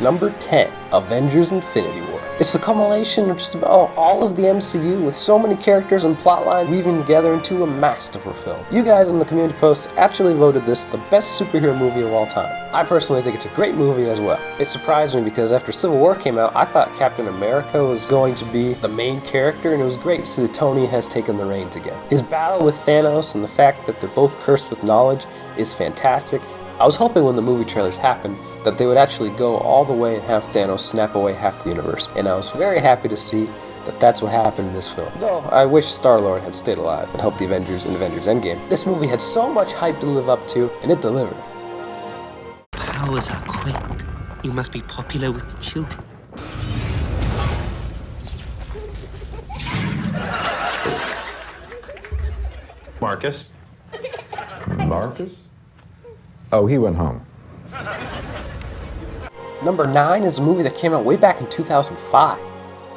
Number 10, Avengers Infinity War. It's the culmination of just about all of the MCU with so many characters and plotlines weaving together into a masterful film. You guys in the community post actually voted this the best superhero movie of all time. I personally think it's a great movie as well. It surprised me because after Civil War came out, I thought Captain America was going to be the main character, and it was great to see that Tony has taken the reins again. His battle with Thanos and the fact that they're both cursed with knowledge is fantastic. I was hoping when the movie trailers happened that they would actually go all the way and have Thanos snap away half the universe, and I was very happy to see that that's what happened in this film. Though I wish Star-Lord had stayed alive and helped the Avengers in Avengers Endgame. This movie had so much hype to live up to, and it delivered. Powers are quaint. You must be popular with children. Marcus? Marcus? Oh, he went home. Number 9 is a movie that came out way back in 2005.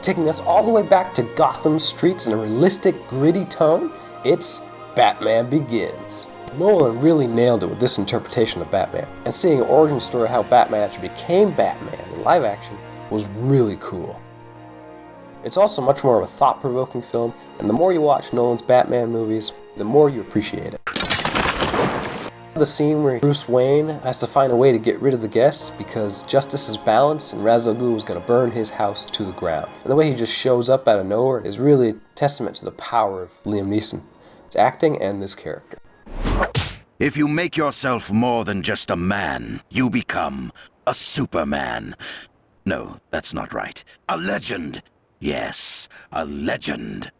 Taking us all the way back to Gotham streets in a realistic, gritty tone, it's Batman Begins. Nolan really nailed it with this interpretation of Batman, and seeing an origin story of how Batman actually became Batman in live action was really cool. It's also much more of a thought-provoking film, and the more you watch Nolan's Batman movies, the more you appreciate it. The scene where Bruce Wayne has to find a way to get rid of the guests because justice is balanced and Ra's al Ghul is going to burn his house to the ground. And the way he just shows up out of nowhere is really a testament to the power of Liam Neeson, his acting and this character. If you make yourself more than just a man, you become a Superman. No, that's not right. A legend. Yes, a legend.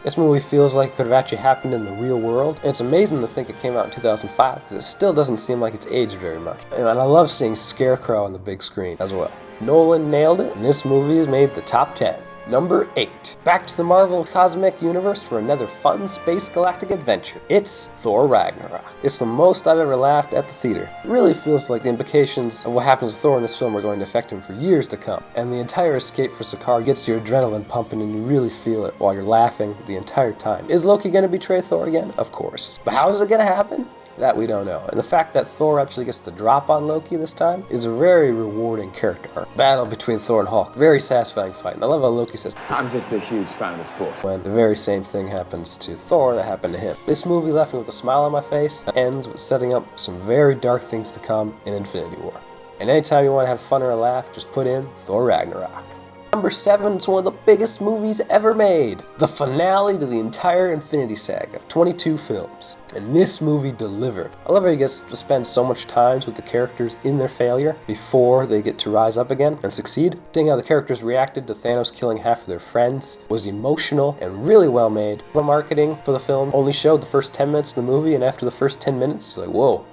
This movie feels like it could have actually happened in the real world. And it's amazing to think it came out in 2005 because it still doesn't seem like it's aged very much. And I love seeing Scarecrow on the big screen as well. Nolan nailed it, and this movie has made the top 10. Number 8. Back to the Marvel Cosmic Universe for another fun space galactic adventure. It's Thor Ragnarok. It's the most I've ever laughed at the theater. It really feels like the implications of what happens to Thor in this film are going to affect him for years to come. And the entire escape for Sakaar gets your adrenaline pumping and you really feel it while you're laughing the entire time. Is Loki going to betray Thor again? Of course. But how is it going to happen? That we don't know. And the fact that Thor actually gets the drop on Loki this time is a very rewarding character arc. Battle between Thor and Hulk, very satisfying fight. And I love how Loki says, "I'm just a huge fan of sport." When the very same thing happens to Thor that happened to him. This movie left me with a smile on my face and ends with setting up some very dark things to come in Infinity War. And anytime you want to have fun or a laugh, just put in Thor Ragnarok. Number 7 is one of the biggest movies ever made. The finale to the entire Infinity Saga of 22 films. And this movie delivered. I love how he gets to spend so much time with the characters in their failure before they get to rise up again and succeed. Seeing how the characters reacted to Thanos killing half of their friends was emotional and really well made. The marketing for the film only showed the first 10 minutes of the movie, and after the first 10 minutes, it's like, whoa,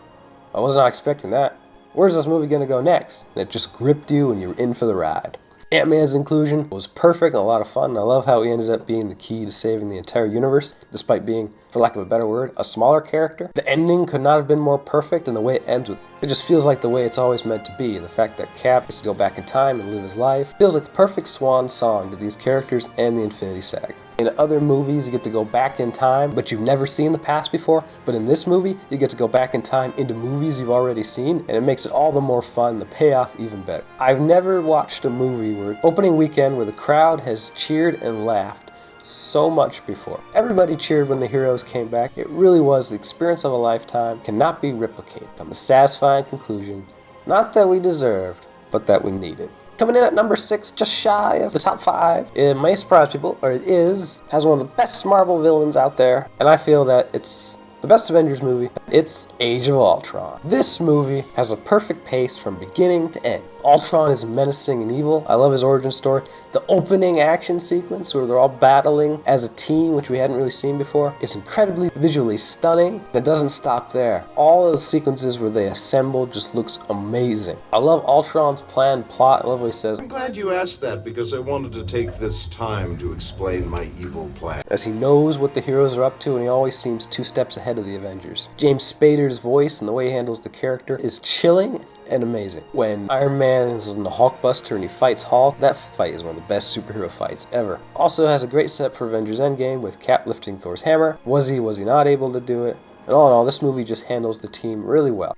I was not expecting that. Where's this movie gonna go next? And it just gripped you and you were in for the ride. Ant-Man's inclusion was perfect and a lot of fun, and I love how he ended up being the key to saving the entire universe, despite being, for lack of a better word, a smaller character. The ending could not have been more perfect, and the way it ends with it just feels like the way it's always meant to be. The fact that Cap gets to go back in time and live his life feels like the perfect swan song to these characters and the Infinity Saga. In other movies, you get to go back in time, but you've never seen the past before. But in this movie, you get to go back in time into movies you've already seen, and it makes it all the more fun, the payoff even better. I've never watched a movie where opening weekend where the crowd has cheered and laughed so much before. Everybody cheered when the heroes came back. It really was the experience of a lifetime, cannot be replicated. A satisfying conclusion, not that we deserved, but that we needed. Coming in at number 6, just shy of the top 5, it may surprise people, or it has one of the best Marvel villains out there, and I feel that it's the best Avengers movie. It's Age of Ultron. This movie has a perfect pace from beginning to end. Ultron is menacing and evil. I love his origin story. The opening action sequence where they're all battling as a team, which we hadn't really seen before, is incredibly visually stunning. It doesn't stop there. All of the sequences where they assemble just looks amazing. I love Ultron's planned plot. I love what he says. I'm glad you asked that because I wanted to take this time to explain my evil plan. As he knows what the heroes are up to, and he always seems 2 steps ahead of the Avengers. James Spader's voice and the way he handles the character is chilling and amazing. When Iron Man is in the Hulkbuster and he fights Hulk, that fight is one of the best superhero fights ever. Also has a great setup for Avengers Endgame with Cap lifting Thor's hammer. Was he not able to do it? And all in all, this movie just handles the team really well.